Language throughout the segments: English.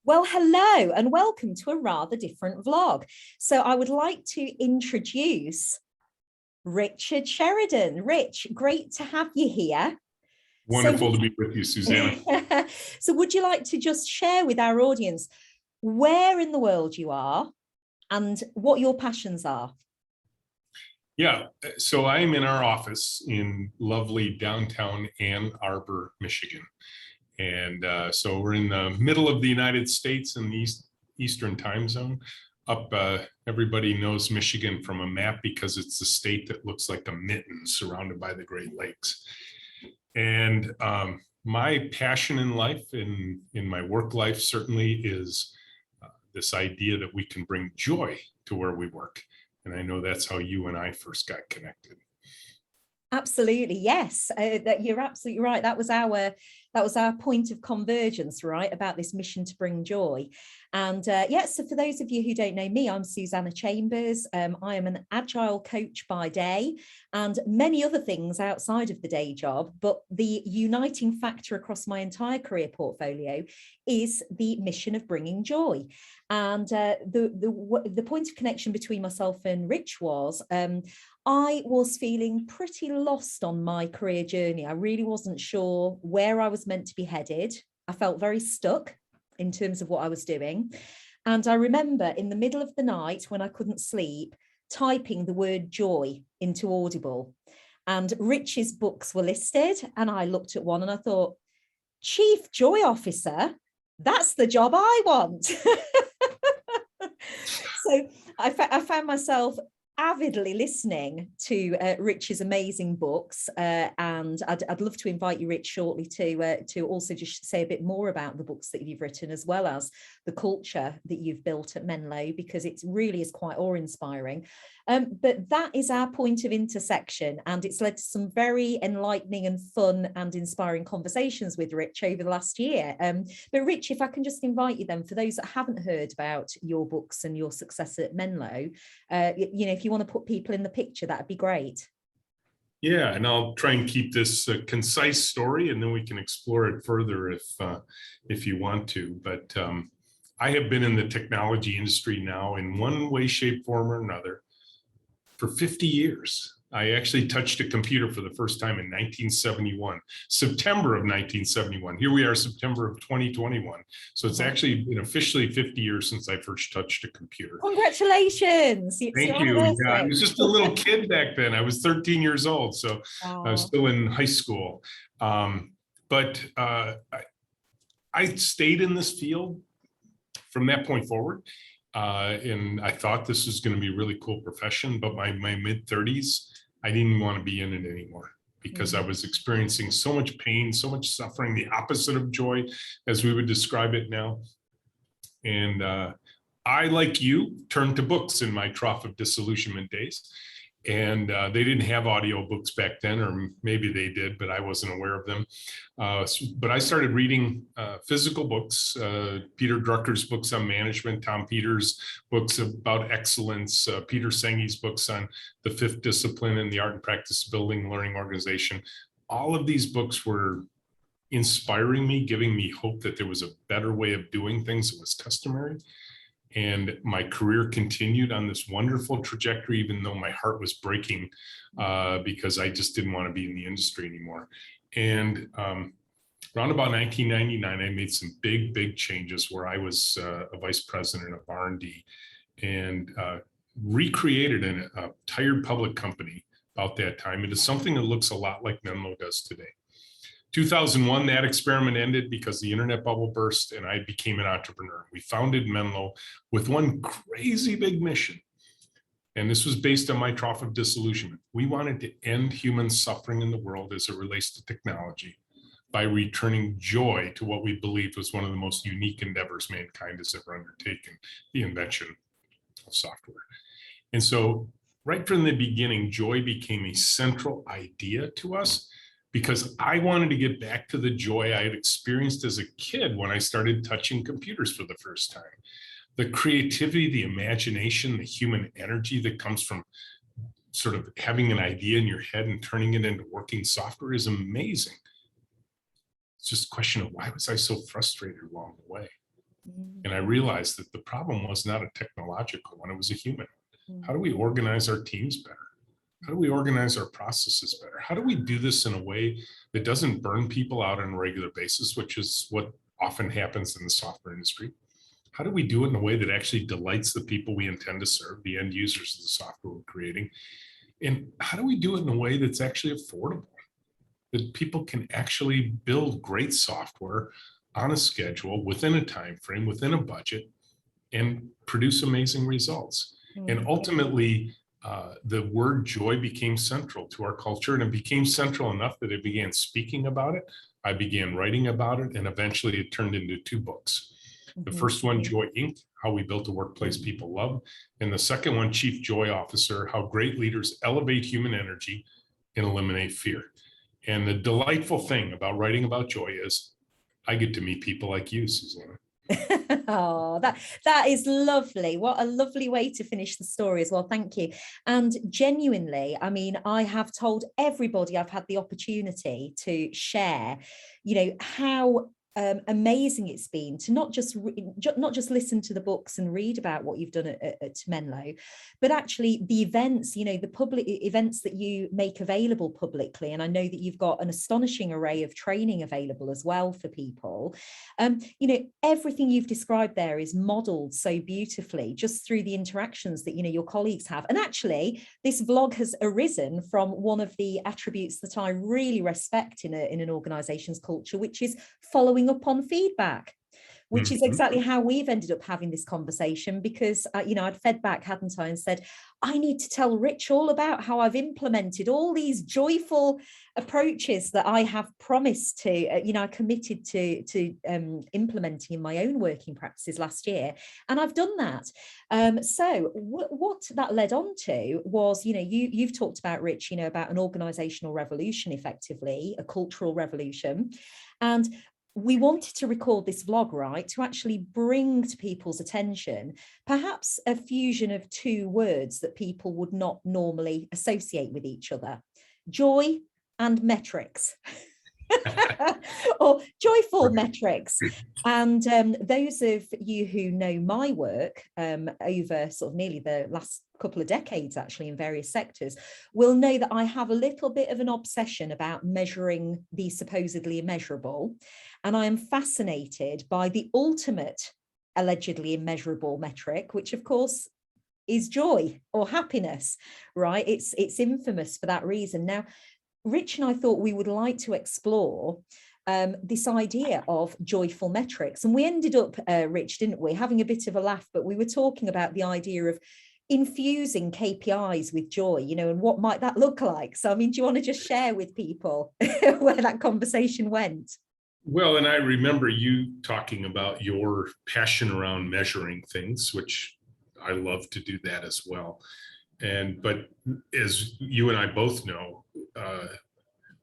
Well, hello and welcome to a rather different vlog. So I would like to introduce Richard Sheridan. Rich, great to have you here. Wonderful to be with you, Susannah. So would you like to just share with our audience where in the world you are and what your passions are? Yeah, so I'm in our office in lovely downtown Ann Arbor, Michigan. And so we're in the middle of the United States in the Eastern time zone. Everybody knows Michigan from a map because it's the state that looks like a mitten surrounded by the Great Lakes. And my passion in life, in my work life, certainly is this idea that we can bring joy to where we work. And I know that's how you and I first got connected. Absolutely, yes. That you're absolutely right. That was our point of convergence, right? About this mission to bring joy. And yes, so for those of you who don't know me, I'm Susannah Chambers. I am an Agile coach by day and many other things outside of the day job. But the uniting factor across my entire career portfolio is the mission of bringing joy. And the point of connection between myself and Rich was I was feeling pretty lost on my career journey. I really wasn't sure where I was meant to be headed. I felt very stuck in terms of what I was doing. And I remember in the middle of the night when I couldn't sleep, typing the word joy into Audible. And Rich's books were listed. And I looked at one and I thought, Chief Joy Officer, that's the job I want. So I found myself avidly listening to Rich's amazing books, and I'd love to invite you, Rich, shortly to also just say a bit more about the books that you've written, as well as the culture that you've built at Menlo, because it really is quite awe-inspiring. But that is our point of intersection, and it's led to some very enlightening and fun and inspiring conversations with Rich over the last year. But Rich, if I can just invite you then, for those that haven't heard about your books and your success at Menlo, if you want to put people in the picture, that'd be great. Yeah, and I'll try and keep this a concise story, and then we can explore it further if you want to. But I have been in the technology industry now in one way, shape, form, or another for 50 years. I actually touched a computer for the first time in 1971, September of 1971. Here we are, September of 2021. So it's actually been officially 50 years since I first touched a computer. Congratulations. Thank you. Yeah, I was just a little kid back then. I was 13 years old, so wow. I was still in high school. But I stayed in this field from that point forward. And I thought this was going to be a really cool profession, but my mid-30s, I didn't want to be in it anymore because I was experiencing so much pain, so much suffering, the opposite of joy, as we would describe it now. And I, like you, turned to books in my trough of disillusionment days. And they didn't have audio books back then, or maybe they did, but I wasn't aware of them. But I started reading physical books, Peter Drucker's books on management, Tom Peters' books about excellence, Peter Senge's books on the fifth discipline and the art and practice of building learning organization. All of these books were inspiring me, giving me hope that there was a better way of doing things that was customary. And my career continued on this wonderful trajectory, even though my heart was breaking because I just didn't want to be in the industry anymore. And around about 1999, I made some big changes where I was a vice president of R&D and recreated a tired public company about that time. It is something that looks a lot like Menlo does today. 2001, that experiment ended because the internet bubble burst and I became an entrepreneur. We founded Menlo with one crazy big mission. And this was based on my trough of disillusionment. We wanted to end human suffering in the world as it relates to technology by returning joy to what we believed was one of the most unique endeavors mankind has ever undertaken, the invention of software. And so right from the beginning, joy became a central idea to us, because I wanted to get back to the joy I had experienced as a kid when I started touching computers for the first time. The creativity, the imagination, the human energy that comes from sort of having an idea in your head and turning it into working software is amazing. It's just a question of why was I so frustrated along the way? And I realized that the problem was not a technological one, it was a human. How do we organize our teams better? How do we organize our processes better? How do we do this in a way that doesn't burn people out on a regular basis, which is what often happens in the software industry? How do we do it in a way that actually delights the people we intend to serve, the end users of the software we're creating? And how do we do it in a way that's actually affordable, that people can actually build great software on a schedule, within a time frame, within a budget, and produce amazing results? And ultimately, the word joy became central to our culture, and it became central enough that I began speaking about it. I began writing about it, and eventually it turned into 2 books. The first one, Joy Inc., How We Built a Workplace People Love. And the second one, Chief Joy Officer, How Great Leaders Elevate Human Energy and Eliminate Fear. And the delightful thing about writing about joy is I get to meet people like you, Susannah. Oh, that is lovely. What a lovely way to finish the story as well. Thank you. And genuinely, I mean, I have told everybody I've had the opportunity to share, how amazing it's been to not just listen to the books and read about what you've done at Menlo, but actually the events, the public events that you make available publicly. And I know that you've got an astonishing array of training available as well for people. Everything you've described there is modeled so beautifully just through the interactions that your colleagues have. And actually this vlog has arisen from one of the attributes that I really respect in an organization's culture, which is following up on feedback, which is exactly how we've ended up having this conversation, because I'd fed back, hadn't I, and said I need to tell Rich all about how I've implemented all these joyful approaches that I have promised to I committed to implementing in my own working practices last year, and I've done that. So what that led on to was, you've talked about, Rich, about an organizational revolution, effectively a cultural revolution. And we wanted to record this vlog, right, to actually bring to people's attention perhaps a fusion of 2 words that people would not normally associate with each other: joy and Metrix. Or joyful metrics. And those of you who know my work over sort of nearly the last couple of decades, actually, in various sectors, will know that I have a little bit of an obsession about measuring the supposedly immeasurable. And I am fascinated by the ultimate allegedly immeasurable metric, which of course is joy or happiness, right? It's infamous for that reason. Now, Rich and I thought we would like to explore this idea of joyful metrics. And we ended up, Rich, didn't we, having a bit of a laugh, but we were talking about the idea of infusing KPIs with joy, and what might that look like? So, I mean, do you want to just share with people where that conversation went? Well, and I remember you talking about your passion around measuring things, which I love to do that as well. But as you and I both know,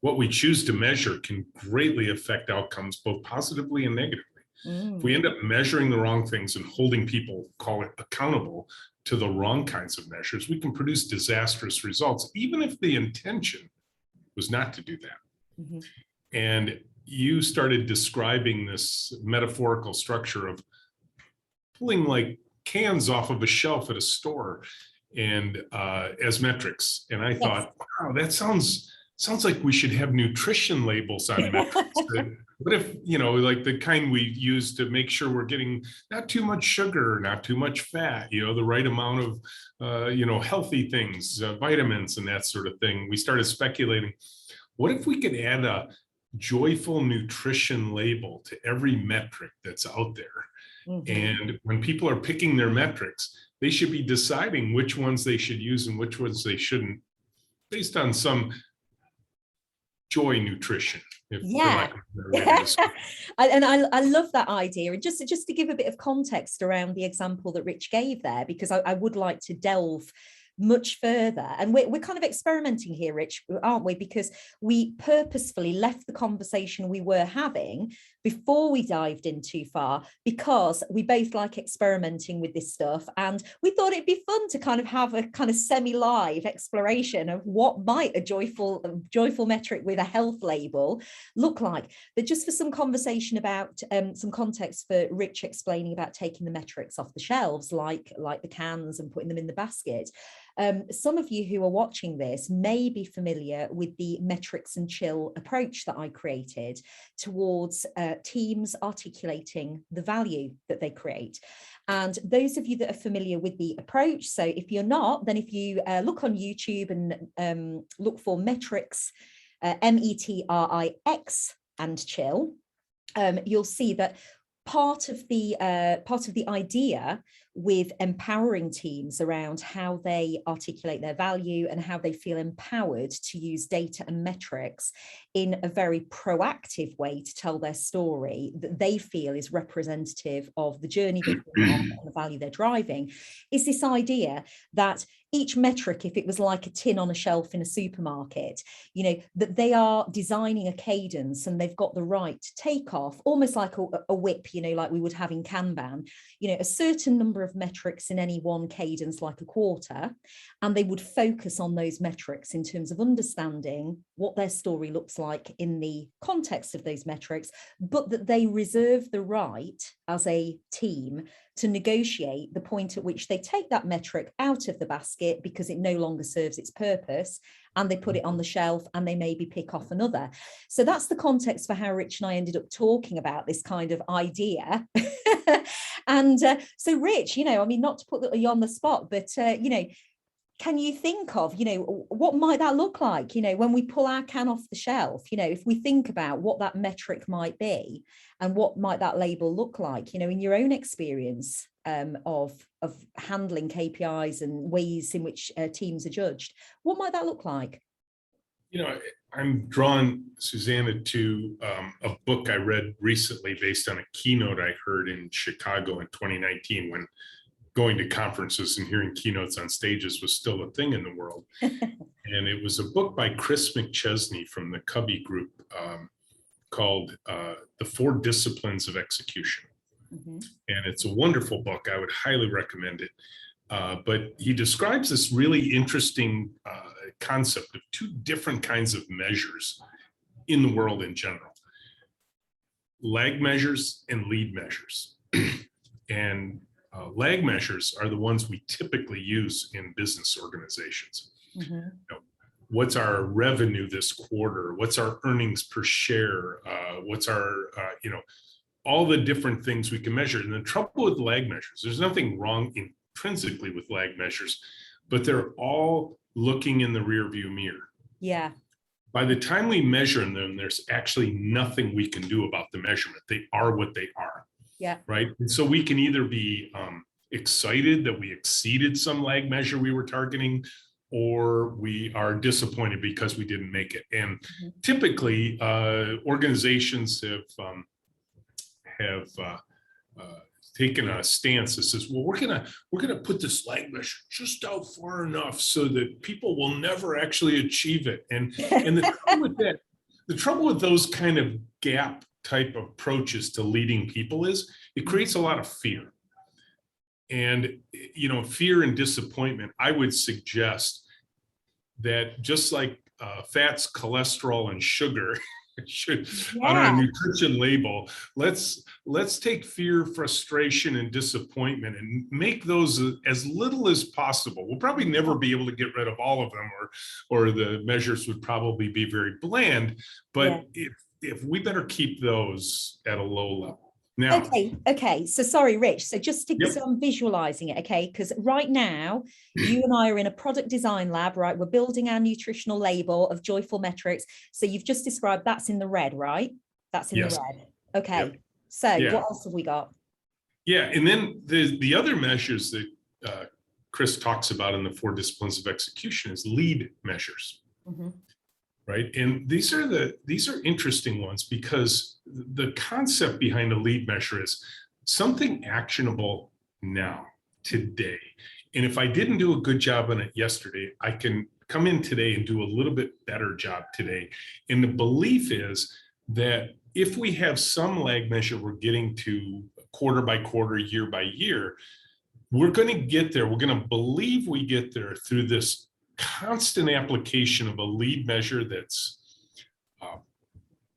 what we choose to measure can greatly affect outcomes, both positively and negatively. If we end up measuring the wrong things and holding people, call it, accountable to the wrong kinds of measures, we can produce disastrous results, even if the intention was not to do that. And you started describing this metaphorical structure of pulling like cans off of a shelf at a store and as metrics. And I thought, wow, that sounds like we should have nutrition labels on metrics. What if, like the kind we use to make sure we're getting not too much sugar, not too much fat, the right amount of, healthy things, vitamins and that sort of thing. We started speculating, what if we could add a joyful nutrition label to every metric that's out there? And when people are picking their metrics, they should be deciding which ones they should use and which ones they shouldn't, based on some joy nutrition. And I love that idea. And just to give a bit of context around the example that Rich gave there, because I would like to delve much further. And we're kind of experimenting here, Rich, aren't we? Because we purposefully left the conversation we were having before we dived in too far, because we both like experimenting with this stuff. And we thought it'd be fun to kind of have a kind of semi-live exploration of what might a joyful metric with a health label look like. But just for some conversation about some context for Rich explaining about taking the metrics off the shelves, like the cans, and putting them in the basket. Some of you who are watching this may be familiar with the Metrix and Chill approach that I created towards teams articulating the value that they create. And those of you that are familiar with the approach, so if you're not, then if you look on YouTube and look for Metrix, METRIX and Chill, you'll see that part of the idea with empowering teams around how they articulate their value and how they feel empowered to use data and metrics in a very proactive way to tell their story that they feel is representative of the journey they've been on and the value they're driving, is this idea that each metric, if it was like a tin on a shelf in a supermarket, you know, that they are designing a cadence and they've got the right to take off, almost like a whip, you know, like we would have in Kanban, you know, a certain number of metrics in any one cadence, like a quarter, and they would focus on those metrics in terms of understanding what their story looks like in the context of those metrics, but that they reserve the right as a team to negotiate the point at which they take that metric out of the basket because it no longer serves its purpose, and they put it on the shelf and they maybe pick off another. So that's the context for how Rich and I ended up talking about this kind of idea. And so Rich, you know, I mean, not to put you on the spot, but, you know, can you think of, you know, what might that look like, you know, when we pull our can off the shelf, you know, if we think about what that metric might be and what might that label look like, you know, in your own experience of handling KPIs and ways in which teams are judged, what might that look like? You know, I'm drawn, Susannah, to a book I read recently based on a keynote I heard in Chicago in 2019 when going to conferences and hearing keynotes on stages was still a thing in the world. And it was a book by Chris McChesney from the Cubby Group called The 4 Disciplines of Execution. Mm-hmm. And it's a wonderful book. I would highly recommend it. But he describes this really interesting concept of 2 different kinds of measures in the world in general: lag measures and lead measures. And lag measures are the ones we typically use in business organizations. Mm-hmm. You know, what's our revenue this quarter? What's our earnings per share? What's our, you know, all the different things we can measure. And the trouble with lag measures, there's nothing wrong intrinsically with lag measures, but they're all looking in the rearview mirror. Yeah. By the time we measure them, there's actually nothing we can do about the measurement. They are what they are. Yeah. Right. And so we can either be excited that we exceeded some lag measure we were targeting, or we are disappointed because we didn't make it. And typically, organizations have taken a stance that says, well, we're gonna put this lag measure just out far enough so that people will never actually achieve it. And the trouble with that, the trouble with those kind of gap type of approaches to leading people is it creates a lot of fear. And, you know, fear and disappointment, I would suggest that just like fats, cholesterol, and sugar should on our nutrition label, let's take fear, frustration, and disappointment and make those as little as possible. We'll probably never be able to get rid of all of them, or the measures would probably be very bland, but if we better keep those at a low level. Now, okay. So sorry, Rich. So just so I'm visualizing it, okay? Because right now, you and I are in a product design lab, right? We're building our nutritional label of joyful metrics. So you've just described that's in the red, right? That's in the red. Okay. Yep. So what else have we got? Yeah, and then the other measures that Chris talks about in the 4 disciplines of execution is lead measures. Mm-hmm. Right. And these are interesting ones because the concept behind a lead measure is something actionable now, today. And if I didn't do a good job on it yesterday, I can come in today and do a little bit better job today. And the belief is that if we have some lag measure we're getting to quarter by quarter, year by year, we're going to get there. We're going to believe we get there through this constant application of a lead measure that's,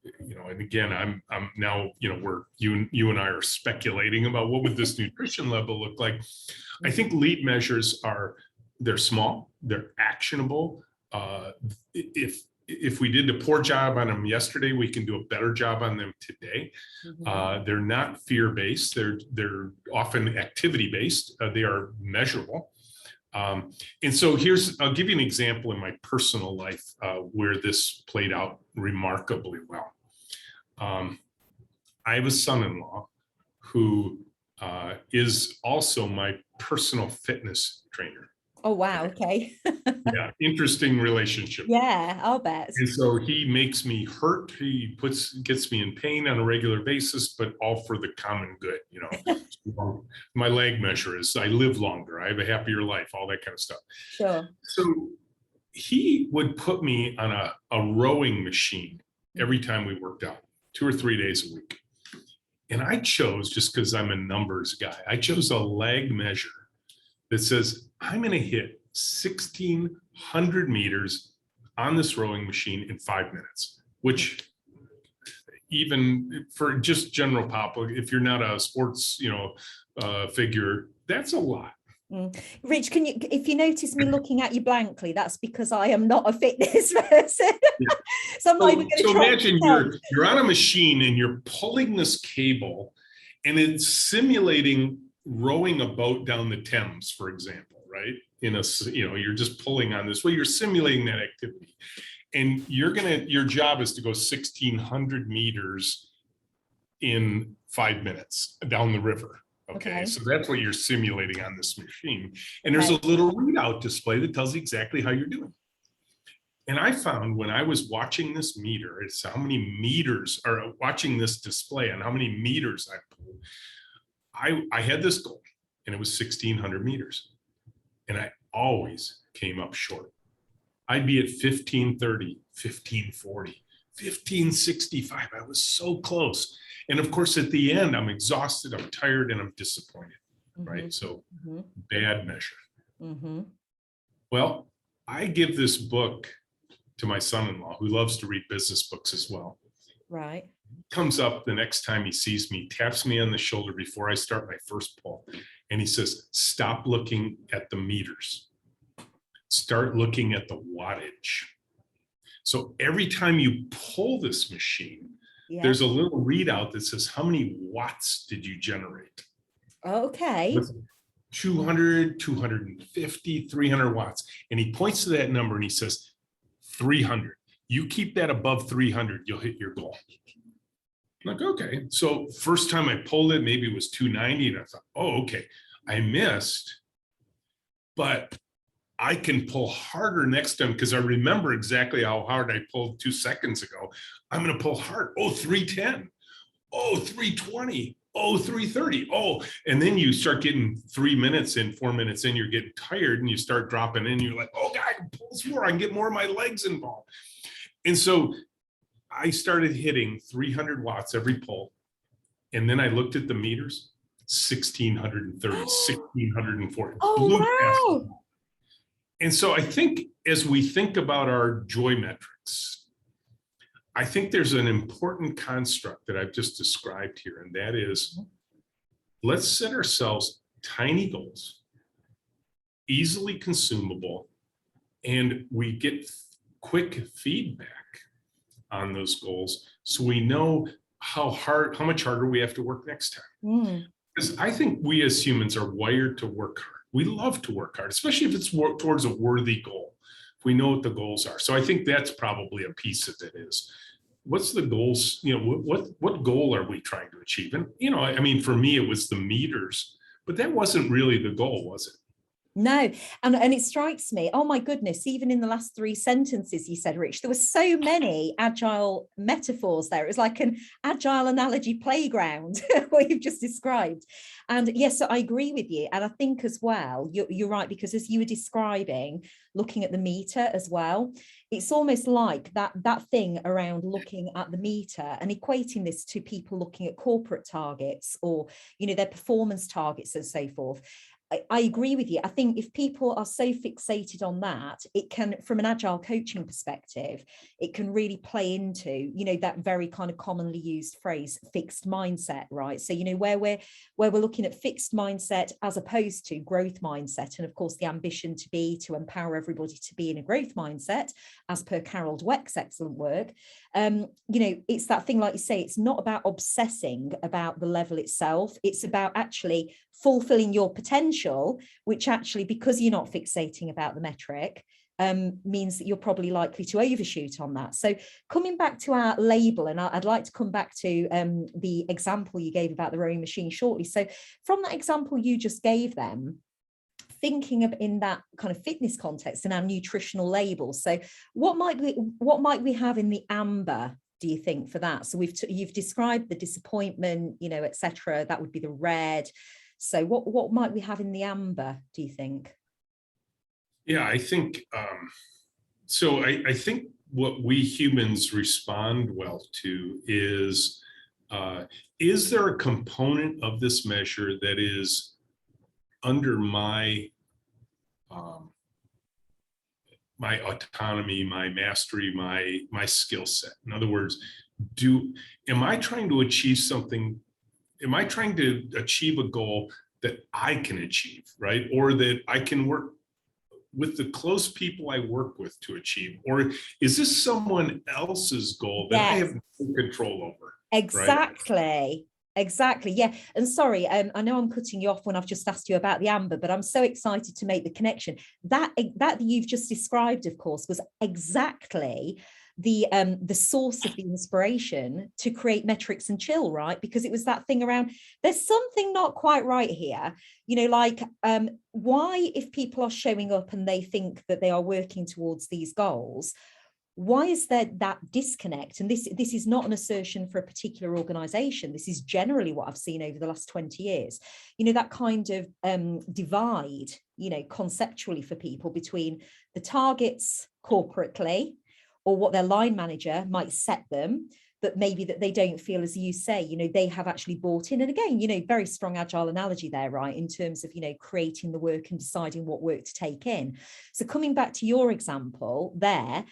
and again, I'm now, you and I are speculating about what would this nutrition level look like. I think lead measures they're small, they're actionable. If we did a poor job on them yesterday, we can do a better job on them today. They're not fear-based. They're often activity-based. They are measurable. And so I'll give you an example in my personal life where this played out remarkably well. I have a son-in-law who is also my personal fitness trainer. Oh, wow. Okay. Yeah, interesting relationship. Yeah, I'll bet. And so he makes me hurt. He gets me in pain on a regular basis, but all for the common good. My leg measure is I live longer. I have a happier life, all that kind of stuff. Sure. So he would put me on a rowing machine every time we worked out, 2 or 3 days a week. And I chose, just because I'm a numbers guy, I chose a leg measure that says I'm going to hit 1,600 meters on this rowing machine in 5 minutes, which even for just general pop, if you're not a sports, figure, that's a lot. Rich, if you notice me looking at you blankly, that's because I am not a fitness person. Yeah. So I'm not even going to try. Imagine you're on a machine and you're pulling this cable and it's simulating rowing a boat down the Thames, for example, right? You're just pulling on this. Well, you're simulating that activity. And your job is to go 1,600 meters in 5 minutes down the river. Okay, so that's what you're simulating on this machine. And there's a little readout display that tells you exactly how you're doing. And I found when I was watching this meter, it's how many meters, or watching this display on how many meters I pulled. I had this goal, and it was 1,600 meters. And I always came up short. I'd be at 1,530, 1,540, 1,565. I was so close. And of course, at the end, I'm exhausted, I'm tired, and I'm disappointed, right? So bad measure. Well, I give this book to my son-in-law, who loves to read business books as well. Right. Comes up the next time he sees me, taps me on the shoulder before I start my first pull. And he says, stop looking at the meters. Start looking at the wattage. So every time you pull this machine, there's a little readout that says, how many watts did you generate? Okay. 200, 250, 300 watts. And he points to that number and he says, 300. You keep that above 300, you'll hit your goal. I'm like, okay. So first time I pulled it, maybe it was 290. And I thought, oh, okay, I missed. But I can pull harder next time because I remember exactly how hard I pulled 2 seconds ago. I'm going to pull hard. Oh, 310. Oh, 320. Oh, 330. Oh, and then you start getting 3 minutes in, 4 minutes in, you're getting tired and you start dropping in. You're like, oh, God, I can pull this more. I can get more of my legs involved. And so I started hitting 300 watts every pull. And then I looked at the meters, 1,630, 1,640. Oh, wow. And so I think as we think about our joy metrics, I think there's an important construct that I've just described here, and that is, let's set ourselves tiny goals, easily consumable, and we get quick feedback on those goals so we know how much harder we have to work next time. Because I think we as humans are wired to work hard. We love to work hard, especially if it's towards a worthy goal. If we know what the goals are. So I think that's probably a piece of it is, what's the goals? What goal are we trying to achieve? And, I mean, for me, it was the meters, but that wasn't really the goal, was it? No, and it strikes me, oh my goodness, even in the last 3 sentences you said, Rich, there were so many agile metaphors there. It was like an agile analogy playground, what you've just described. And yes, I agree with you. And I think as well, you're right, because as you were describing, looking at the meter as well, it's almost like that thing around looking at the meter and equating this to people looking at corporate targets or, you know, their performance targets and so forth. I agree with you. I think if people are so fixated on that, it can, from an agile coaching perspective, it can really play into, you know, that very kind of commonly used phrase, fixed mindset, right? So, you know, where we're looking at fixed mindset as opposed to growth mindset. And of course, the ambition to empower everybody to be in a growth mindset, as per Carol Dweck's excellent work. You know, it's that thing, like you say, it's not about obsessing about the level itself. It's about actually fulfilling your potential, which actually, because you're not fixating about the metric, means that you're probably likely to overshoot on that. So coming back to our label, and I'd like to come back to the example you gave about the rowing machine shortly. So from that example you just gave them, thinking of in that kind of fitness context and our nutritional labels. So what might we have in the amber, do you think, for that? So you've described the disappointment, you know, etc. That would be the red. So what might we have in the amber, do you think? Yeah, I think so. I think what we humans respond well to is there a component of this measure that is under my my autonomy, my mastery, my skill set? In other words, am I trying to achieve something? Am I trying to achieve a goal that I can achieve, right? Or that I can work with the close people I work with to achieve? Or is this someone else's goal that I have no control over? Exactly. Right? Exactly. Yeah. And sorry, I know I'm cutting you off when I've just asked you about the amber, but I'm so excited to make the connection. That you've just described, of course, was exactly the source of the inspiration to create Metrix and Chill, right? Because it was that thing around, there's something not quite right here, you know, like why, if people are showing up and they think that they are working towards these goals, why is there that disconnect? And this is not an assertion for a particular organization. This is generally what I've seen over the last 20 years. You know, that kind of divide, you know, conceptually for people between the targets corporately or what their line manager might set them, but maybe that they don't feel, as you say, you know, they have actually bought in. And again, you know, very strong agile analogy there, right, in terms of, you know, creating the work and deciding what work to take in. So coming back to your example there,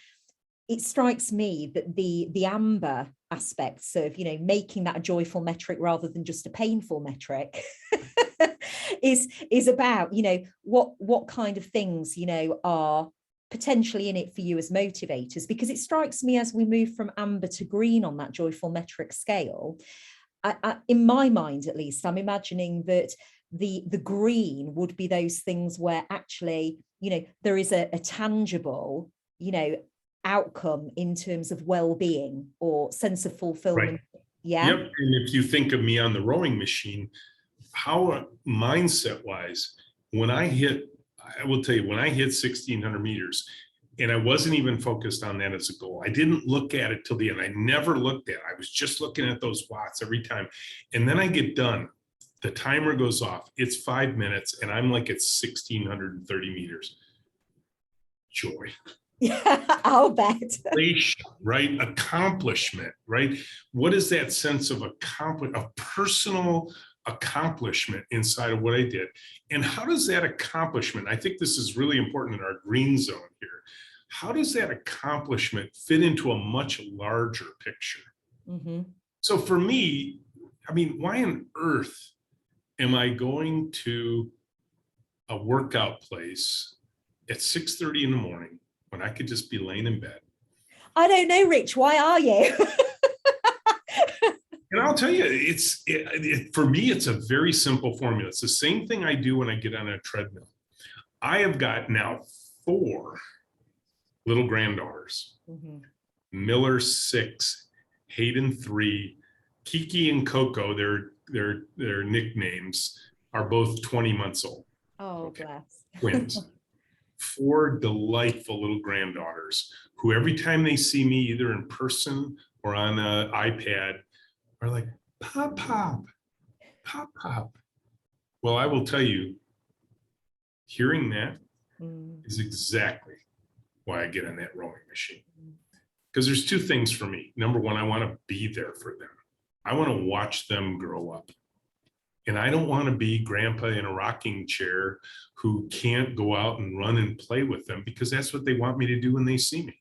it strikes me that the amber aspects of, you know, making that a joyful metric rather than just a painful metric is about, you know, what kind of things, you know, are potentially in it for you as motivators. Because it strikes me, as we move from amber to green on that joyful metric scale, in my mind at least, I'm imagining that the green would be those things where actually, you know, there is a tangible, you know, outcome in terms of well-being or sense of fulfillment. Right. Yeah. Yep. And if you think of me on the rowing machine, how mindset wise, I will tell you, when I hit 1,600 meters, and I wasn't even focused on that as a goal. I didn't look at it till the end. I never looked at it. I was just looking at those watts every time. And then I get done. The timer goes off. It's 5 minutes and I'm like at 1,630 meters. Joy. Yeah, I'll bet. Right? Accomplishment, right? What is that sense of personal accomplishment inside of what I did? And how does that accomplishment, I think this is really important in our green zone here, how does that accomplishment fit into a much larger picture? Mm-hmm. So for me, I mean, why on earth am I going to a workout place at 6:30 in the morning when I could just be laying in bed? I don't know, Rich. Why are you? And I'll tell you, for me, it's a very simple formula. It's the same thing I do when I get on a treadmill. I have got now 4 little granddaughters. Mm-hmm. Miller 6, Hayden 3, Kiki and Coco, their nicknames, are both 20 months old. Oh, Okay. bless. Twins. 4 delightful little granddaughters who every time they see me either in person or on an iPad are like, pop, pop, pop, pop. Well, I will tell you, hearing that is exactly why I get on that rowing machine. Because there's 2 things for me. Number one, I want to be there for them. I want to watch them grow up. And I don't want to be grandpa in a rocking chair who can't go out and run and play with them, because that's what they want me to do when they see me.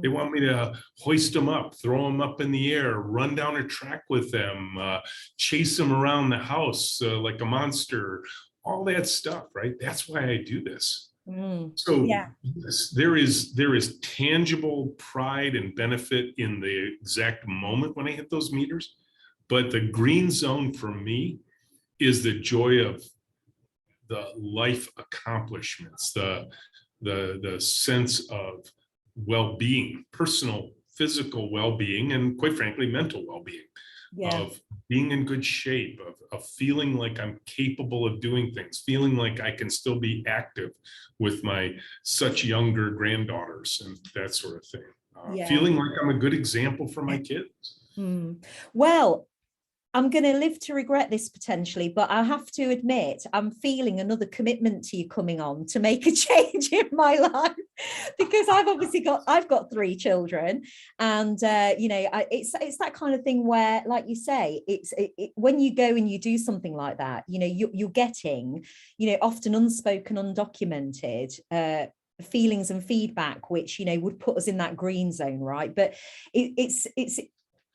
They want me to hoist them up, throw them up in the air, run down a track with them, chase them around the house like a monster, all that stuff, right? That's why I do this. So Yeah. yes, there is tangible pride and benefit in the exact moment when I hit those meters. But the green zone for me is the joy of the life accomplishments, the sense of well-being, personal, physical well-being, and quite frankly, mental well-being, of being in good shape, of feeling like I'm capable of doing things, feeling like I can still be active with my such younger granddaughters and that sort of thing. Feeling like I'm a good example for my kids. Well, I'm going to live to regret this potentially, but I have to admit, I'm feeling another commitment to you coming on to make a change in my life, because I've got 3 children, and it's that kind of thing where, like you say, when you go and you do something like that, you're getting, often unspoken, undocumented feelings and feedback, which would put us in that green zone, right? But it's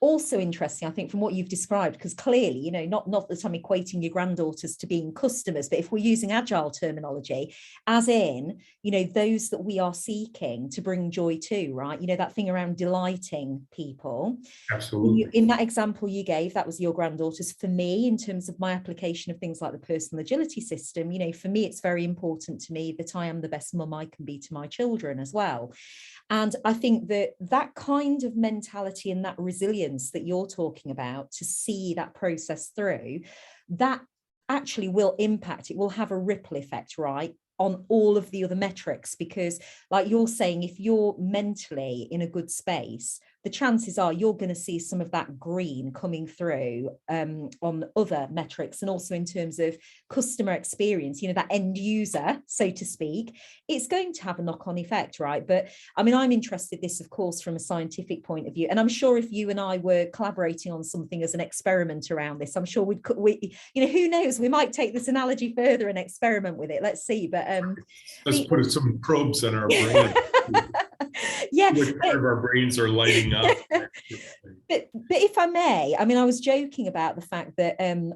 also interesting, I think, from what you've described, because clearly, not that I'm equating your granddaughters to being customers, but if we're using Agile terminology, as in, those that we are seeking to bring joy to, right? That thing around delighting people. Absolutely. In that example you gave, that was your granddaughters. For me, in terms of my application of things like the personal agility system, for me, it's very important to me that I am the best mum I can be to my children as well. And I think that kind of mentality and that resilience that you're talking about, to see that process through, that actually will impact, it will have a ripple effect, right, on all of the other metrics. Because like you're saying, if you're mentally in a good space, the chances are you're going to see some of that green coming through on other metrics, and also in terms of customer experience, that end user, so to speak, it's going to have a knock-on effect, right? But I mean, I'm interested in this, of course, from a scientific point of view, and I'm sure if you and I were collaborating on something as an experiment around this, I'm sure we who knows, we might take this analogy further and experiment with it. Let's see. But let's put some probes in our brain. Which part of our brains are lighting up. But if I may, I mean, I was joking about the fact that I'm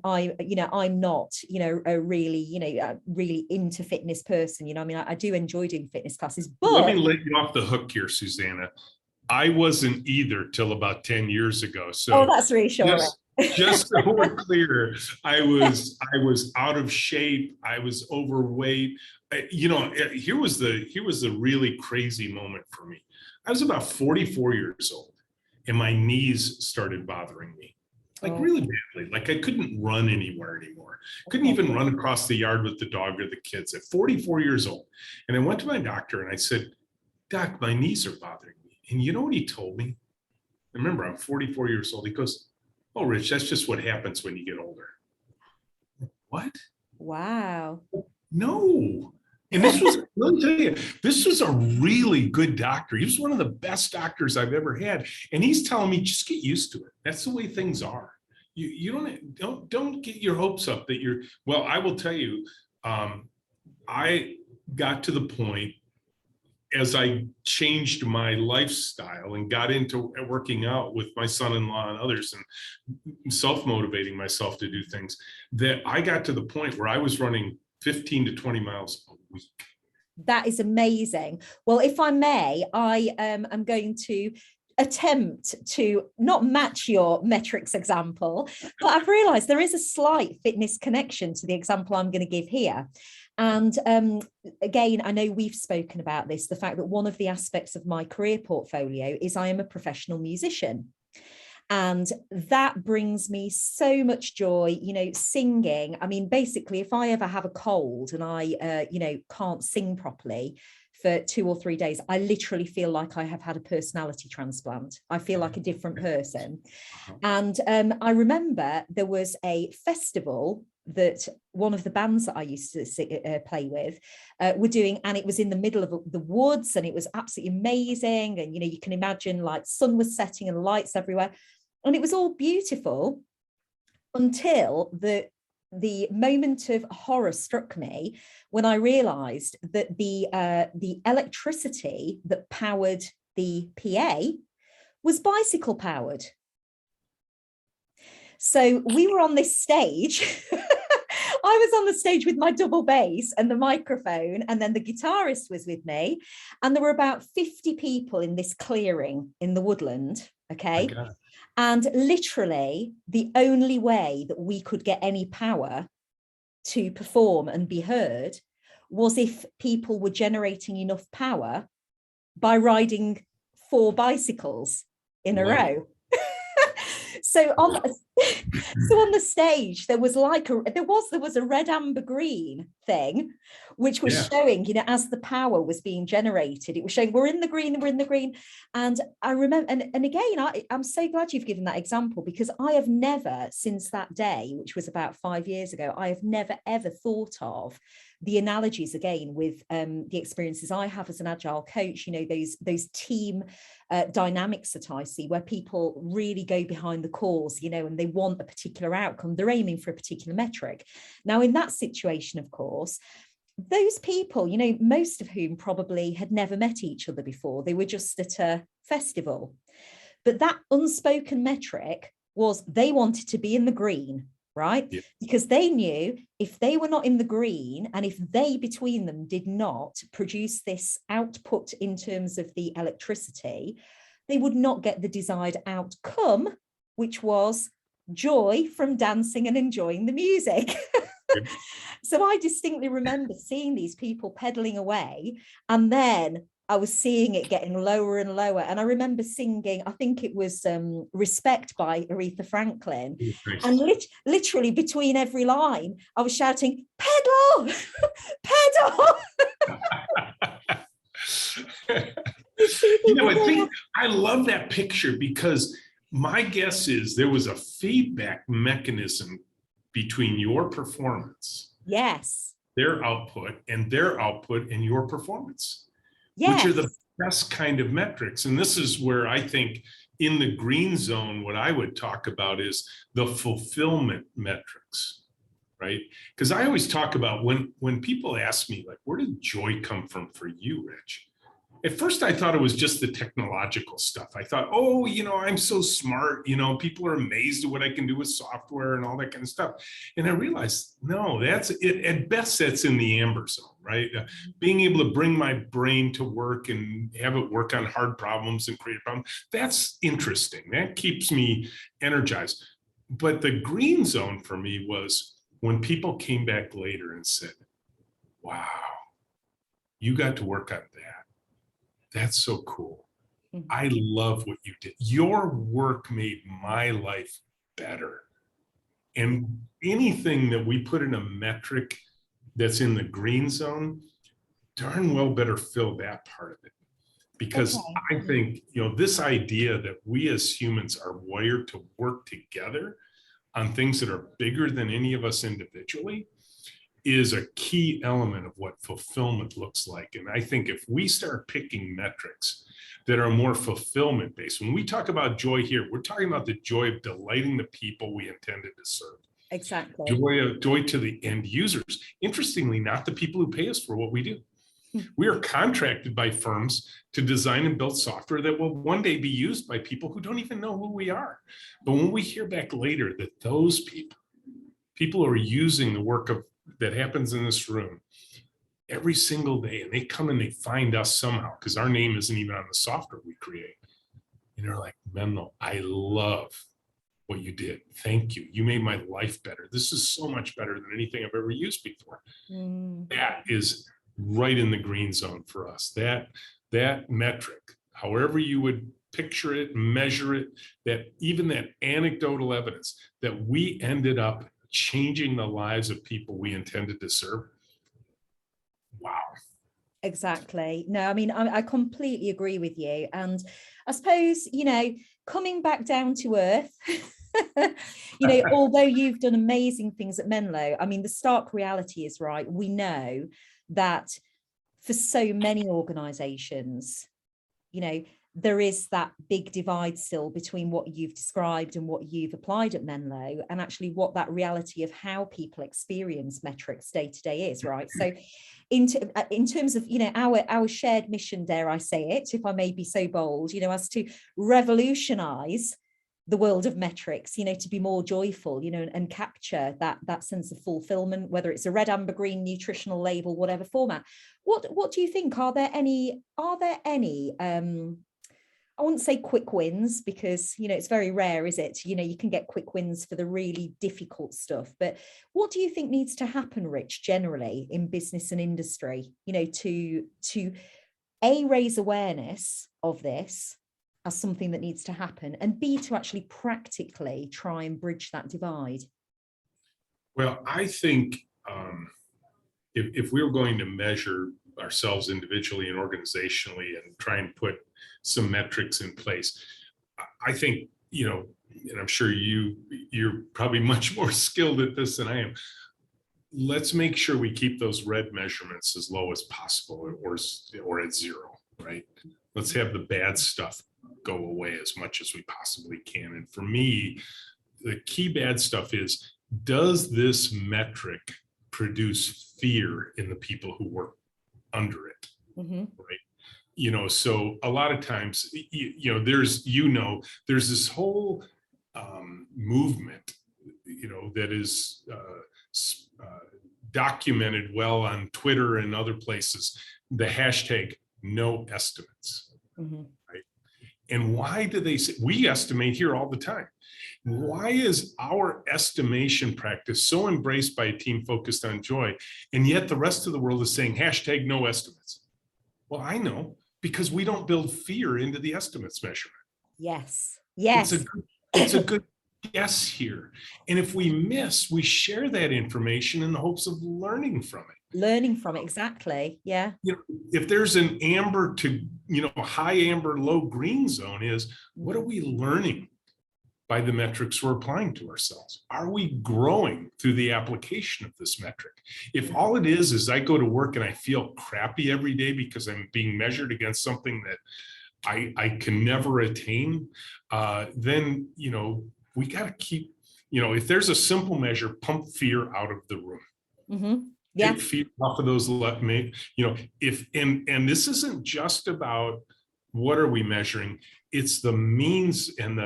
not a really really into fitness person. I mean, I do enjoy doing fitness classes, but let me let you off the hook here, Susannah. I wasn't either till about 10 years ago. So that's reassuring. Just so we're clear, I was out of shape. I was overweight. Here was the really crazy moment for me. I was about 44 years old, and my knees started bothering me, like really badly. Like I couldn't run anywhere anymore. Couldn't even run across the yard with the dog or the kids at 44 years old. And I went to my doctor and I said, "Doc, my knees are bothering me." And you know what he told me? Remember, I'm 44 years old. He goes, "Oh, Rich, that's just what happens when you get older." What? Wow. No. And this was, let me tell you, this was a really good doctor. He was one of the best doctors I've ever had. And he's telling me, just get used to it. That's the way things are. You don't get your hopes up that you're, well, I will tell you, I got to the point as I changed my lifestyle and got into working out with my son-in-law and others and self-motivating myself to do things, that I got to the point where I was running 15 to 20 miles a week. That is amazing. Well, if I may, I am going to attempt to not match your Metrix example, but I've realized there is a slight fitness connection to the example I'm going to give here. And again, I know we've spoken about this, the fact that one of the aspects of my career portfolio is I am a professional musician. And that brings me so much joy, you know, singing. I mean, basically, if I ever have a cold and I, you know, can't sing properly for 2 or 3 days, I literally feel like I have had a personality transplant. I feel like a different person. And I remember there was a festival that one of the bands that I used to play with were doing, and it was in the middle of the woods, and it was absolutely amazing. And, you know, you can imagine, like, sun was setting and lights everywhere, and it was all beautiful until the moment of horror struck me when I realized that the electricity that powered the PA was bicycle powered. So we were on this stage. I was on the stage with my double bass and the microphone, and then the guitarist was with me. And there were about 50 people in this clearing in the woodland. Okay. And literally the only way that we could get any power to perform and be heard was if people were generating enough power by riding 4 bicycles in a row. So on the stage there was like there was a red, amber, green thing which was showing, you know, as the power was being generated, it was showing we're in the green. And I remember, and again, I'm so glad you've given that example, because I have never, since that day, which was about 5 years ago, I have never ever thought of the analogies again with the experiences I have as an Agile coach, you know, those team dynamics that I see where people really go behind the cause, you know, and they want a particular outcome, they're aiming for a particular metric. Now, in that situation, of course, those people, you know, most of whom probably had never met each other before, they were just at a festival. But that unspoken metric was they wanted to be in the green, right? Yeah. Because they knew if they were not in the green, and if they between them did not produce this output in terms of the electricity, they would not get the desired outcome, which was joy from dancing and enjoying the music. So I distinctly remember seeing these people pedaling away, and then I was seeing it getting lower and lower. And I remember singing, I think it was Respect by Aretha Franklin. Nice. And literally between every line, I was shouting, pedal, pedal. You know, I love that picture, because my guess is there was a feedback mechanism between your performance, their output, and your performance, which are the best kind of metrics. And this is where I think in the green zone, what I would talk about is the fulfillment metrics, right? Because I always talk about when people ask me, like, where did joy come from for you, Rich? At first, I thought it was just the technological stuff. I thought, oh, you know, I'm so smart. You know, people are amazed at what I can do with software and all that kind of stuff. And I realized, no, that's it. At best, that's in the amber zone, right? Being able to bring my brain to work and have it work on hard problems and create problems, that's interesting. That keeps me energized. But the green zone for me was when people came back later and said, wow, you got to work on that. That's so cool. I love what you did. Your work made my life better. And anything that we put in a metric that's in the green zone, darn well better fill that part of it. Because I think, you know, this idea that we as humans are wired to work together on things that are bigger than any of us individually is a key element of what fulfillment looks like. And I think if we start picking metrics that are more fulfillment based, when we talk about joy here, we're talking about the joy of delighting the people we intended to serve. Exactly. Joy to the end users. Interestingly, not the people who pay us for what we do. We are contracted by firms to design and build software that will one day be used by people who don't even know who we are. But when we hear back later that those people are using the work that happens in this room every single day, and they come and they find us somehow because our name isn't even on the software we create, and they're like, Menlo, I love what you did. Thank you. You made my life better. This is so much better than anything I've ever used before. That is right in the green zone for us. That metric, however you would picture it, measure it, that even that anecdotal evidence that we ended up changing the lives of people we intended to serve. Wow. Exactly. No, I mean, I completely agree with you. And I suppose, coming back down to earth, although you've done amazing things at Menlo, I mean, the stark reality is, right, we know that for so many organizations, there is that big divide still between what you've described and what you've applied at Menlo, and actually what that reality of how people experience Metrix day to day is, right? So in terms of, our shared mission, dare I say it, if I may be so bold, as to revolutionize the world of Metrix, to be more joyful, and capture that sense of fulfillment, whether it's a red, amber, green nutritional label, whatever format. What do you think? Are there any I wouldn't say quick wins, because, it's very rare, is it? You can get quick wins for the really difficult stuff. But what do you think needs to happen, Rich, generally in business and industry, to raise awareness of this as something that needs to happen, and B, to actually practically try and bridge that divide? Well, I think if we were going to measure ourselves individually and organizationally and try and put some metrics in place, I think, and I'm sure you're probably much more skilled at this than I am. Let's make sure we keep those red measurements as low as possible, or at zero, right? Let's have the bad stuff go away as much as we possibly can. And for me, the key bad stuff is, does this metric produce fear in the people who work under it? Mm-hmm. Right. So a lot of times, there's this whole movement, that is documented well on Twitter and other places, the hashtag no estimates. Mm-hmm. Right. And why do they say, we estimate here all the time? Why is our estimation practice so embraced by a team focused on joy, and yet the rest of the world is saying hashtag no estimates? Well, I know, because we don't build fear into the estimates measurement. Yes. It's a good guess here. And if we miss, we share that information in the hopes of learning from it. Exactly. Yeah. If there's an amber to, high amber, low green zone, is what are we learning by the metrics we're applying to ourselves? Are we growing through the application of this metric? If all it is I go to work and I feel crappy every day because I'm being measured against something that I can never attain, then, we got to keep, if there's a simple measure, pump fear out of the room. Mm-hmm. Yeah. Take fear off of those, and this isn't just about what are we measuring, it's the means and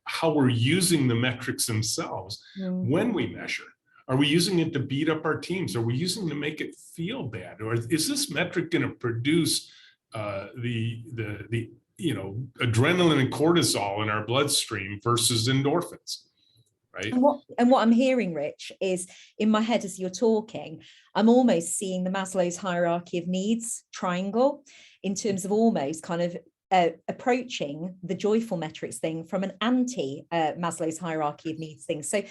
how we're using the metrics themselves. Mm-hmm. When we measure. Are we using it to beat up our teams? Are we using it to make it feel bad? Or is this metric going to produce the adrenaline and cortisol in our bloodstream versus endorphins? Right. And what I'm hearing, Rich, is in my head as you're talking, I'm almost seeing the Maslow's hierarchy of needs triangle, in terms of almost kind of approaching the joyful metrics thing from an anti Maslow's hierarchy of needs thing. So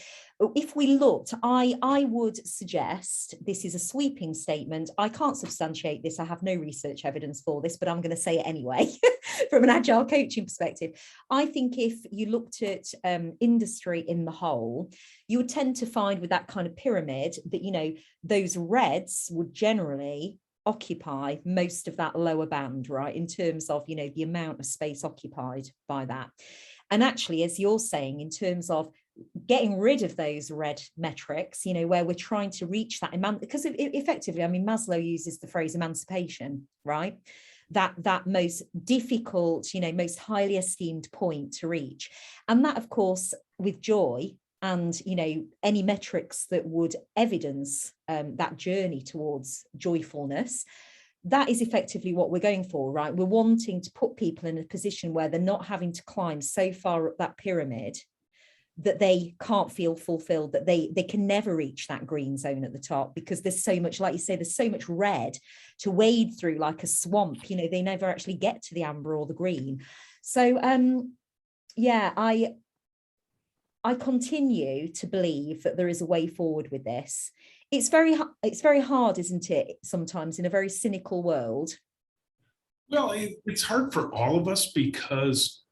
if we looked, I would suggest, this is a sweeping statement, I can't substantiate this, I have no research evidence for this, but I'm going to say it anyway from an agile coaching perspective. I think if you looked at industry in the whole, you would tend to find with that kind of pyramid that, those reds would generally occupy most of that lower band, right, in terms of the amount of space occupied by that. And actually, as you're saying, in terms of getting rid of those red metrics, where we're trying to reach that because effectively, I mean, Maslow uses the phrase emancipation, right, that most difficult, most highly esteemed point to reach. And that, of course, with joy and any metrics that would evidence that journey towards joyfulness, that is effectively what we're going for, right? We're wanting to put people in a position where they're not having to climb so far up that pyramid that they can't feel fulfilled, that they can never reach that green zone at the top, because there's so much, like you say, there's so much red to wade through like a swamp. You know, they never actually get to the amber or the green. So yeah, I continue to believe that there is a way forward with this. It's very hard, isn't it, sometimes, in a very cynical world? Well, it's hard for all of us because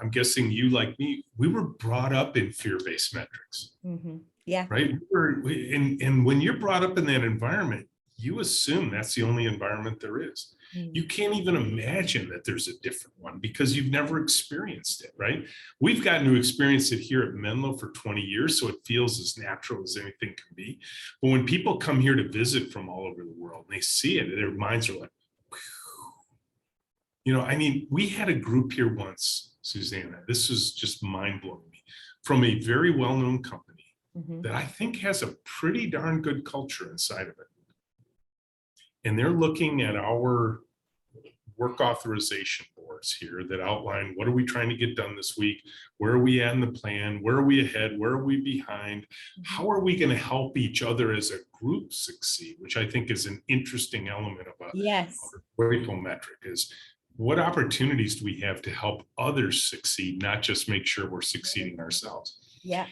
I'm guessing you, like me, we were brought up in fear-based metrics. Mm-hmm. Yeah. Right. And when you're brought up in that environment, you assume that's the only environment there is. You can't even imagine that there's a different one because you've never experienced it, right? We've gotten to experience it here at Menlo for 20 years, so it feels as natural as anything can be. But when people come here to visit from all over the world, and they see it, their minds are like, whew. I mean, we had a group here once, Susannah, this was just mind-blowing me, from a very well-known company that I think has a pretty darn good culture inside of it. And they're looking at our work authorization boards here that outline what are we trying to get done this week? Where are we at in the plan? Where are we ahead? Where are we behind? How are we going to help each other as a group succeed? Which I think is an interesting element of a joyful metric, is what opportunities do we have to help others succeed, not just make sure we're succeeding ourselves. Yeah.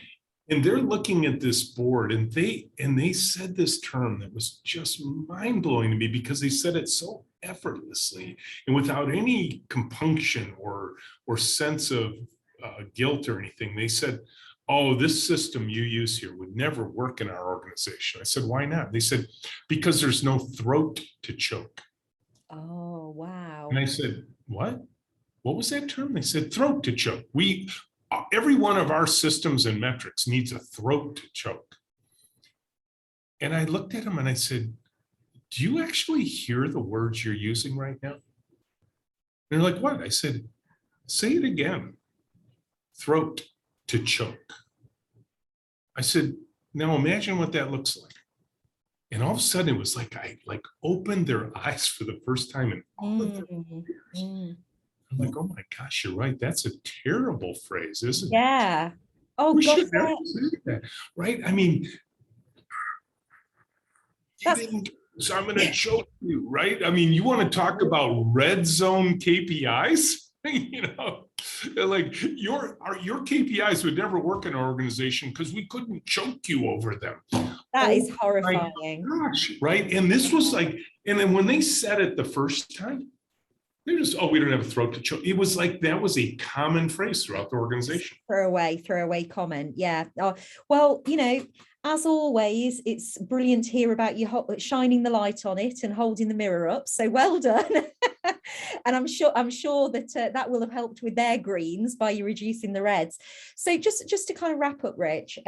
And they're looking at this board, and they said this term that was just mind-blowing to me because they said it so effortlessly and without any compunction or sense of guilt or anything. They said, oh, this system you use here would never work in our organization. I said, why not? They said, because there's no throat to choke. Oh, wow. And I said, what? What was that term? They said, throat to choke. Every one of our systems and metrics needs a throat to choke. And I looked at him and I said, do you actually hear the words you're using right now? And they're like, what? I said, say it again. Throat to choke. I said, now imagine what that looks like. And all of a sudden it was like I opened their eyes for the first time in all of their years. I'm like, oh my gosh, you're right. That's a terrible phrase, isn't it? Yeah. Oh, we God. should never say that, right? I mean, so I'm going to choke you, right? I mean, you want to talk about red zone KPIs? Like your KPIs would never work in our organization because we couldn't choke you over them. That is horrifying. Gosh, right? And this was like, and then when they said it the first time, they're just, oh, we don't have a throat to choke. It was like that was a common phrase throughout the organization. Throwaway comment. Yeah. Oh, well, as always, it's brilliant to hear about you shining the light on it and holding the mirror up. So well done. And I'm sure that that will have helped with their greens by you reducing the reds. So just to kind of wrap up, Rich,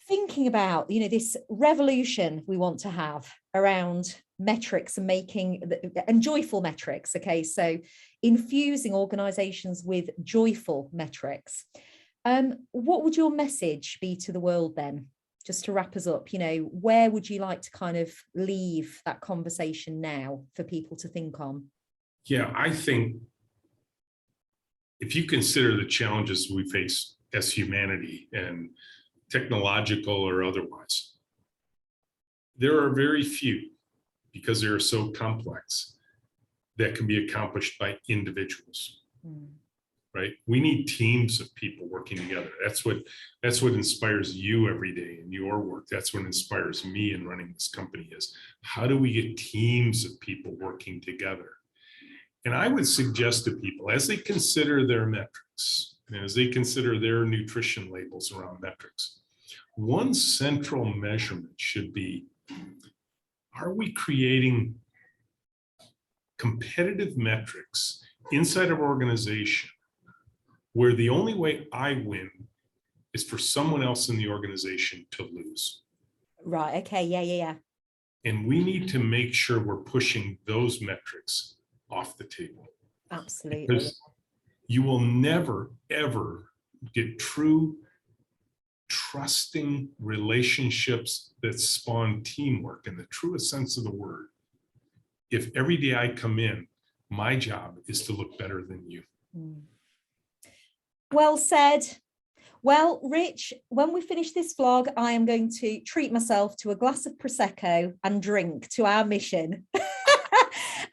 thinking about this revolution we want to have around metrics and joyful metrics. Okay, so infusing organizations with joyful metrics. What would your message be to the world then? Just to wrap us up, where would you like to kind of leave that conversation now for people to think on? Yeah, I think if you consider the challenges we face as humanity, and technological or otherwise, there are very few, because they are so complex, that can be accomplished by individuals. Right? We need teams of people working together. That's what inspires you every day in your work. That's what inspires me in running this company, is how do we get teams of people working together? And I would suggest to people, as they consider their metrics, and as they consider their nutrition labels around metrics, one central measurement should be, are we creating competitive metrics inside of our organization where the only way I win is for someone else in the organization to lose? Right. Okay. Yeah. And we need to make sure we're pushing those metrics off the table. Absolutely. Because you will never, ever get true, trusting relationships that spawn teamwork in the truest sense of the word if every day I come in, my job is to look better than you. Well said. Well, Rich, when we finish this vlog, I am going to treat myself to a glass of Prosecco and drink to our mission.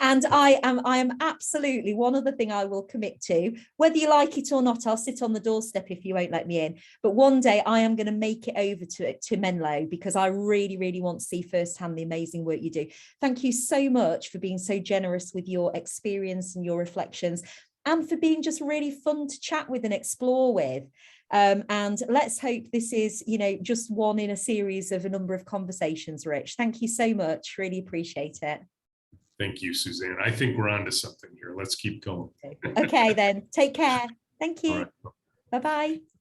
And I am absolutely, one other thing I will commit to, whether you like it or not, I'll sit on the doorstep if you won't let me in. But one day I am going to make it over to Menlo, because I really, really want to see firsthand the amazing work you do. Thank you so much for being so generous with your experience and your reflections, and for being just really fun to chat with and explore with. And let's hope this is, just one in a series of a number of conversations, Rich. Thank you so much. Really appreciate it. Thank you, Suzanne. I think we're on to something here. Let's keep going. Okay, then. Take care. Thank you. All right. Bye-bye.